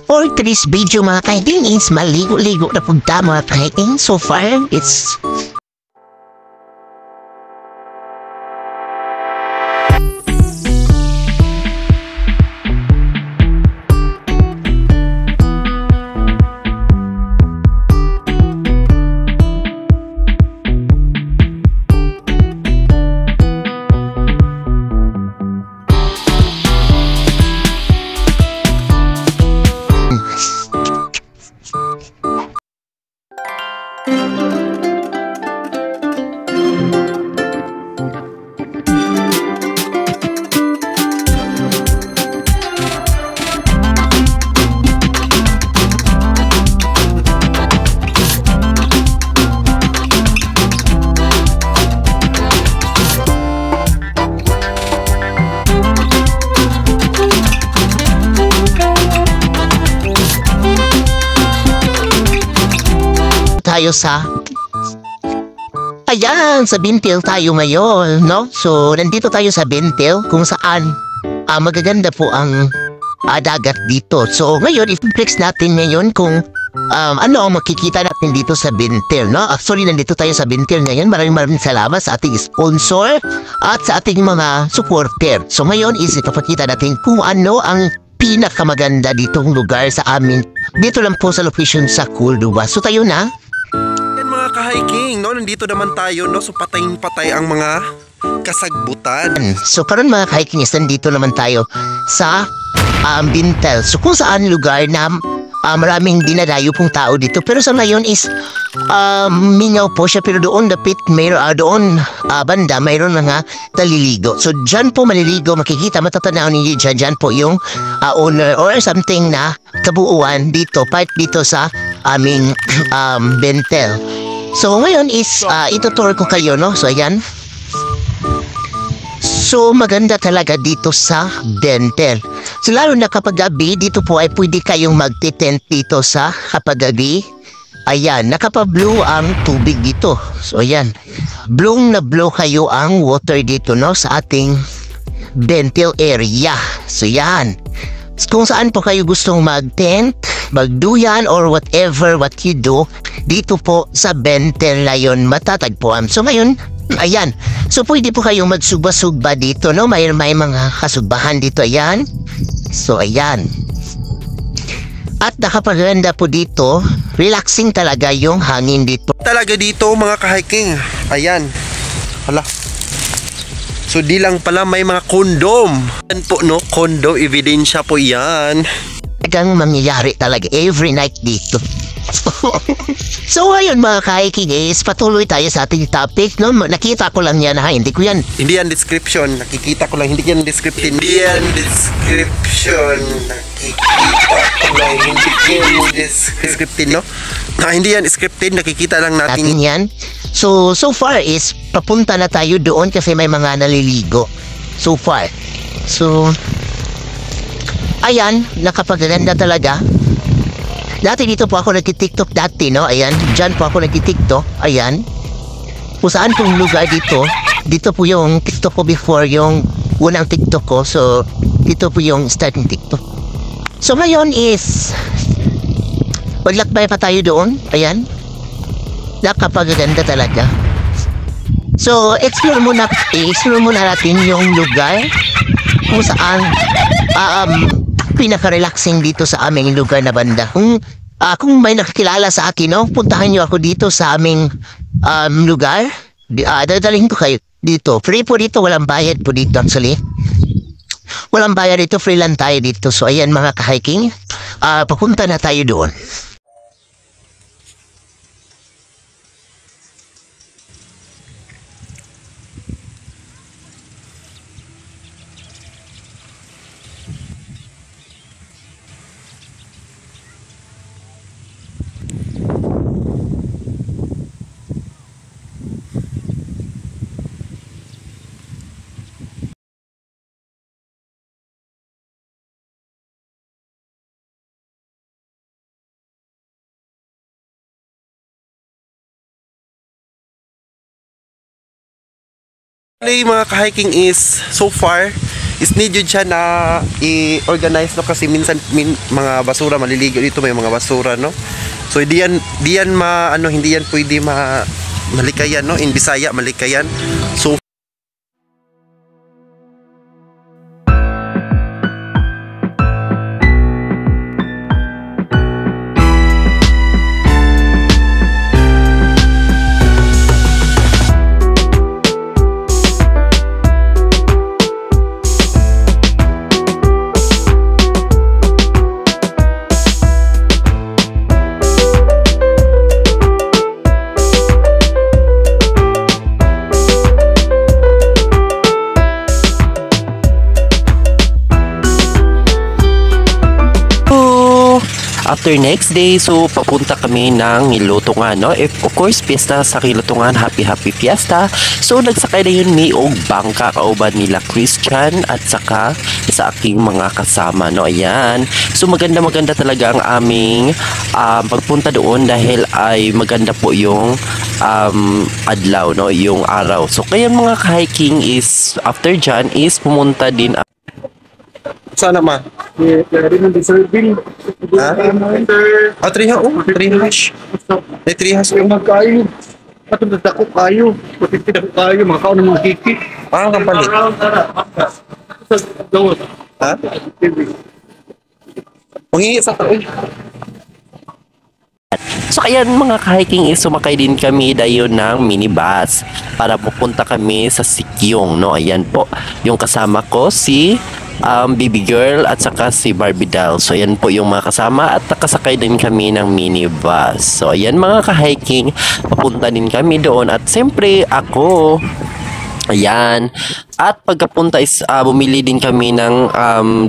For today's video mga ka-hiking is maligo-ligo na punta mga ka-hiking. So far, it's tayo sa sa Bintil tayo ngayon, no? So, nandito tayo sa Bintil kung saan magaganda po ang dagat dito. So, ngayon, i-flex natin ngayon kung ano ang makikita natin dito sa Bintil, no? Actually, nandito tayo sa Bintil ngayon. Maraming salamat sa ating sponsor at sa ating mga supporter. So, ngayon is ipapakita natin kung ano ang pinakamaganda ditong lugar sa amin. Dito lang po sa location sa Kulduwa. So, tayo na. Mga ka-hiking, no? Nandito naman tayo, no? So patay ang mga kasagbutan. So karon mga ka-hiking is nandito naman tayo sa Bintil. So kung saan lugar na maraming dinadayo pong tao dito. Pero sa ngayon is mingaw po siya, pero doon dapit doon banda mayroon mga taliligo. So dyan po maliligo, makikita, matatanaw ninyo dyan po yung owner or something na kabuuan dito, part dito sa aming Bintil. So ngayon is itutour ko kayo, no? So ayan. So maganda talaga dito sa Bintil. So lalo na kapag gabi, dito po ay pwede kayong magti-tent dito sa kapag gabi. Ayan, nakapa-blue ang tubig dito. So ayan, blue na blue kayo ang water dito, no? Sa ating Bintil area. So yan. Kung saan po kayo gustong mag-tent, magduyan, or whatever what you do, dito po sa Bintil na yun matatagpuan. So ngayon, ayan. So pwede po kayong magsugba-sugba dito, no? May mga kasugbahan dito, ayan. So ayan. At nakapaganda po dito, relaxing talaga yung hangin dito. Talaga dito mga ka-hiking. Ayan. Hala. So di lang pala, may mga kondom. Yan po, no? Kondom, ebidensya po yan. Talagang mangyayari talaga every night dito. So ngayon mga ka-hiking is patuloy tayo sa ating topic, no? Nakita ko lang yan, ha? Hindi ko yan. Hindi yan description. Nakikita ko lang. Hindi yan description. Hindi yan description. Nakikita ko lang. Hindi yan description, no? Hindi yan scripted. Nakikita lang natin yan. So far is papunta na tayo doon kasi may mga naliligo. So far. So ayan, nakapaganda talaga. Dati dito po ako nagti-TikTok dati, no? Ayan, dyan po ako nagti-TikTok. Ayan. Kung saan pong lugar dito. Dito po yung TikTok ko before, yung unang TikTok ko. So, dito po yung starting TikTok. So, ngayon is maglakbay pa tayo doon. Ayan. Nakapaganda talaga. So, explore muna natin yung lugar kung saan pinaka-relaxing dito sa aming lugar na banda. Kung may nakakilala sa akin, no, puntahan nyo ako dito sa aming lugar. Dadalhin ko kayo dito. Free po dito, walang bayad po dito actually. Walang bayad dito, free lang tayo dito. So ayan mga ka-hiking, papunta na tayo doon. Mga ka-hiking is so far is need yun siya na i-organize no kasi minsan mga basura maliligo dito may mga basura no. So hindi yan hindi yan pwede malikayan no in Bisaya malikayan. So after next day, so papunta kami ng Kilutungan, no? If, of course, piyesta sa Kilutungan, happy fiesta. So nagsakay na yun mi og bangka kauban nila Christian at saka sa aking mga kasama, no? Ayan. So maganda talaga ang aming pagpunta doon dahil ay maganda po yung adlaw, no? Yung araw. So kaya mga hiking is after dyan is pumunta din sana ma. Dari ng deserving. Ha? Ah, 3 hash. 3 hash. Yung magkayo. Patungkol ako kayo. Patungkol ako kayo. Mga kaon ng mga kiki. Ah, kampalit. Ha? Mangingi sa tao. So ayan mga ka-hiking is sumakay din kami dayon ng minibus para pupunta kami sa Sikyong, no? Ayan po. Yung kasama ko si Baby Girl at saka si Barbie Doll. So ayan po yung mga kasama at nakasakay din kami ng minibus. So ayan mga ka-hiking, papunta din kami doon at siyempre ako ayan. At pagkapunta is bumili din kami ng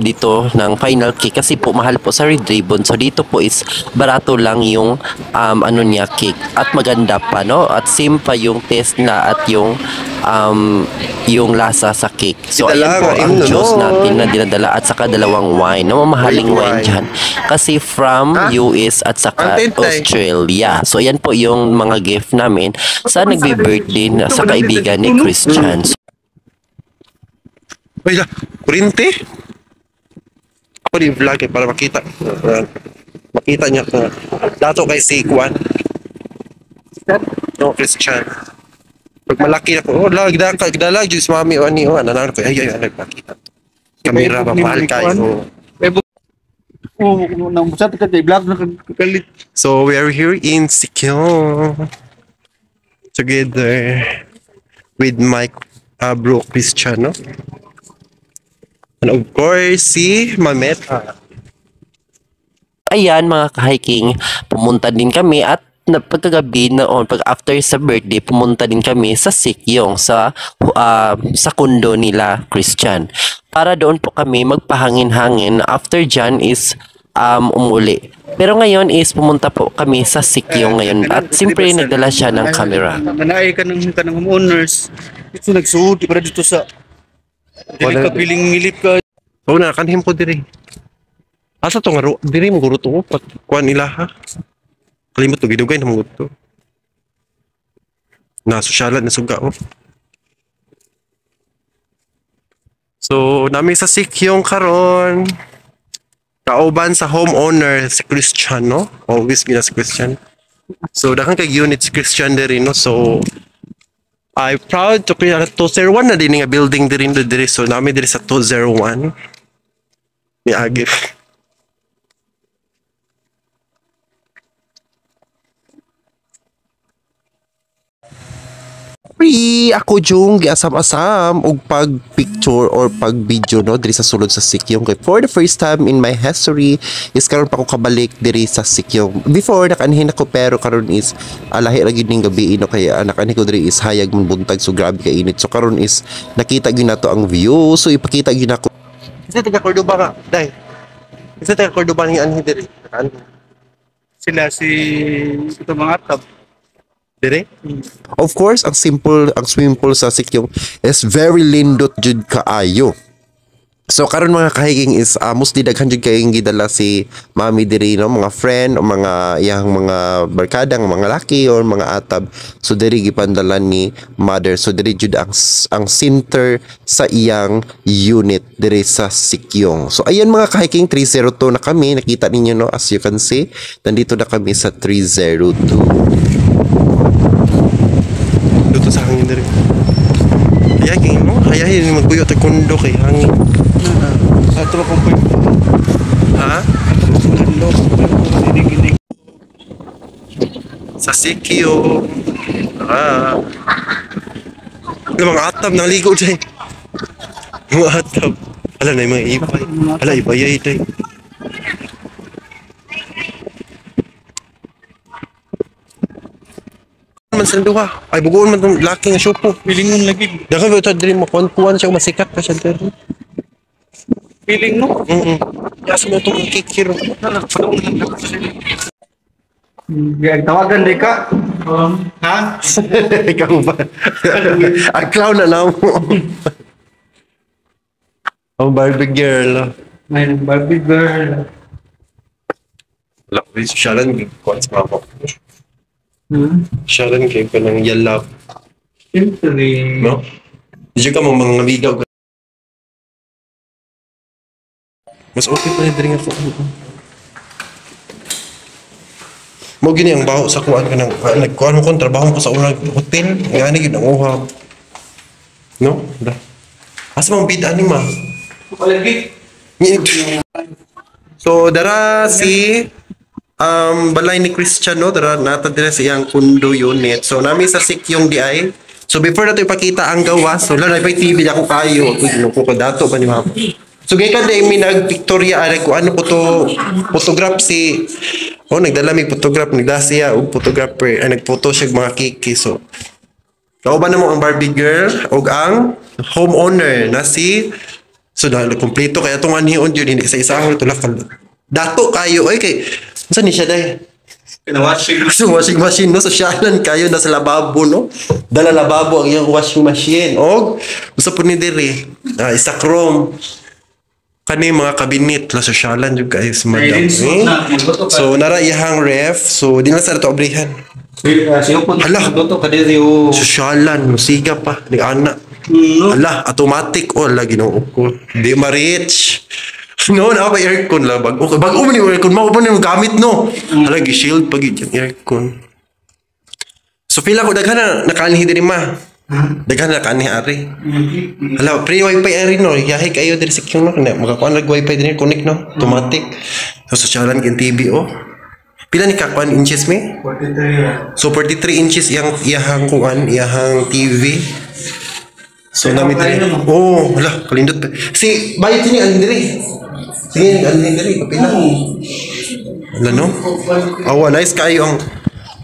dito ng final cake kasi po mahal po sa Red Ribbon. So dito po is barato lang yung ano niya cake at maganda pa, no? At same pa yung taste na at yung lasa sa cake. So ayan po ang juice natin na dinadala at saka dalawang wine, no? Mamahaling wine dyan kasi from US at saka Australia. So ayan po yung mga gift namin sa nagbe-birthday sa kaibigan ni Christian. Ay, kurente. Ako din vlog para makita. Makita niya kung dato kay si Kwan. No, Christian. Pag malaki ako, dalag jud mami o ani o anan ko ay nagpakita. Kamera pa mahal kayo. Nang busat ka kay vlog na kagalit. So we are here in Sikyong together with my bro Christian, no? And of course, si Mamet. Ayan mga ka-hiking, pumunta din kami at pagkagabi noon, pag after sa birthday, pumunta din kami sa Sikyong, sa kundo nila Christian. Para doon po kami magpahangin-hangin. After dyan is umuli. Pero ngayon is pumunta po kami sa Sikyong ngayon at siyempre nagdala siya ng camera. Nanay ka ng homeowners. Ito nagsuot para dito sa dili ka piling milip ka. Oo na, kanhim ko diri. Asa to nga diri mo guro to pat kuan nila ha. Kalimot to gidugay na mo to. Na sosyalan na suga oh. So, nami sa Sikyong karon. Kauban sa homeowner si Christian, no? Always gina si Christian. So, dakan kay unit si Christian diri, no? So, I'm proud to kaya 201 na din nga building diri. So, nami diri sa 201. Ni Agif. Ako jung giasam-asam og pag-picture or pag-video no diri sa sulod sa Sikyong kay for the first time in my history is karon pa ko kabalik diri sa Sikyong. Before nakanhin ako pero karon is lahi ra gid ning gabi no kaya nakanhin ko diri is hayag mun buntag so grabe ka init. So karon is nakita gyud nato ang view so ipakita gyud nako. Isa taga Cordoba ka, dai. Isa taga Cordoba ni anhi diri. Sila si ito mga atap. Dire? Of course, ang swimming pool sa Sikyong is very lindot jud kaayo. So karon mga kahiking is mostly daghan jud kay gidala si mami diri no, mga friend o mga iyang mga barkadang mga laki or mga atab. So diri gipandalan ni mother. So diri jud ang center sa iyang unit diri sa Sikyong. So ayan mga kahiking, 302 na kami. Nakita ninyo no, as you can see, nandito na kami sa 302. Dito sa hangin diri. Ayahin no, ayahin magbuyo taekwondo kay hangin. Ato ba kung pwede? Ha? Ano? Dinig-dinig. Sa Sikyo. Mga atab naligo dyan. Mga atab. Ala na yung mga ipay. Ala ipay ay dyan. Man sa duha. Ay bugoon man itong laki nga syupo. Pilingon lagi. Dakan ba ito din makuhan siya masikat ka siya dyan. Piling no? Yas mo itong kikiro. Tawagan di ka. Ha? Ikaw ba? Ang clown na lang mo. Ang Barbie girl. May Barbie girl. Wala ko rin sosyalan. Kuhan sa mama ko. Sosyalan kayo ka ng yalap. Siyempre. No? Diyo ka mga amigaw. Mas okay pa rin nga po. Mo gini ang baho sa kuan ka ng nagkuan mo kon trabaho ko sa unang hotel. Ngani gyud ang uhab. No? Da. Asa mang bida ni ma? Palagi. So dara si balay ni Christian no, dara nata dira sa iyang kundo unit. So nami sa Sikyong DI. So before nato ipakita ang gawas, so la na TV ako kayo. Ko dato pa ni mama. So gikan day mi nag-Victoria ari ko ano ko to photograph si nagdala mi photograph nagdala siya og photographer ay nagphoto siya mga kiki. So kauban na mo ang Barbie girl og ang homeowner na si so dahil kompleto kaya itong anhion yun hindi sa isahol tulak dato kayo ay kay saan ni siya day Pinawashing. so washing machine no, sosyalan kayo na sa lababo no, dala lababo ang iyong washing machine og usa po ni diri isa chrome kani mga kabinet la sosyalan jud kay sa madam so nara iyang ref so di na sa to abrihan Siyo po. Hala. Toto ka diri o. sosyalan musiga pa ni ana ala automatic lagi no ko di ma-reach no na pa aircon la bago mo ni aircon mo pa ni gamit no hala gi shield pag yung aircon so pila ko daghan na nakaanhi diri ma daghan na kaanhi ari hala free wifi ari no yahi kayo diri sa Sikyong no makakuan lag wifi diri connect no automatic so sosyalan kin TV pila ni kakuan inches me 43. so 43 inches iyahang kuan iyahang TV. So namin diri. Wala, kalindot pa. Si bayad sini ang diri. Sige, ang diri kapila. Wala no? Nice kayo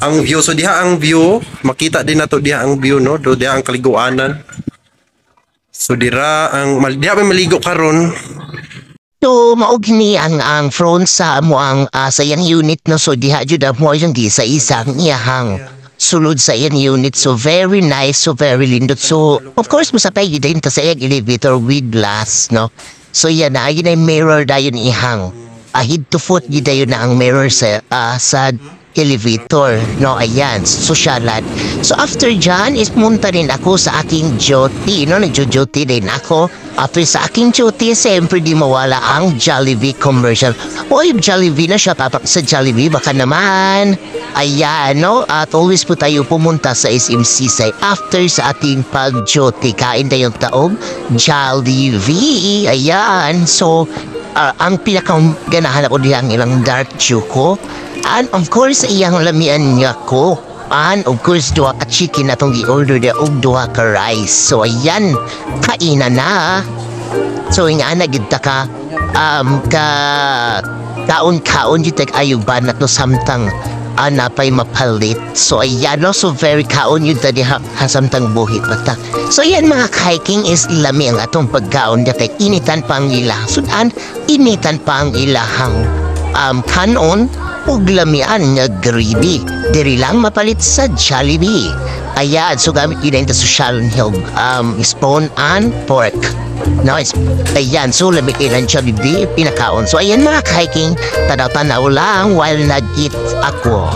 ang view. So diha ang view, makita din nato diha ang view no, do diha ang kaliguanan. So diha may maligo karon. So, maog ni ang front sa mo ang sa iyang unit no, so diha jud mo yung sa isang iyahang sulod sa iyang unit. So very nice, so very lindot. So of course masapay yun din sa iyang elevator with glass no. So yan na yun ay mirror dayon ihang head to foot yun dayon na ang mirror sa elevator no, ayan sosyalan. So after dyan is munta rin ako sa aking duty no, nagjo-duty din ako. After sa aking duty siyempre di mawala ang Jollibee commercial. Yung Jollibee na siya papak sa Jollibee baka naman ayan no, at always po tayo pumunta sa SMC say after sa ating pag-duty kain tayong taong Jollibee ayan. So ang pinakaganahan ako diyan ilang dark choco. And of course, iyang lamian niya ko. And of course, duha ka chicken na itong i-order niya o duha ka rice. So, ayan, kainan na. So, nga na, gita ka, kaon-kaon yung tag-ayuban at no samtang napay mapalit. So, ayan, no, so very kaon yun tadi samtang buhit bata. So, ayan mga hiking is lami ang atong pagkaon dati. Initan pa ang ilah. Sudan, initan pa ang ilahang kanon ug lamian nga gravy. Diri lang mapalit sa Jollibee. Ayan, so gamit yun yung social hilg, spoon and pork. No, ayan, so lamit ilan siya di pinakaon. So ayan mga ka-hiking, tanaw-tanaw lang while nag-eat ako.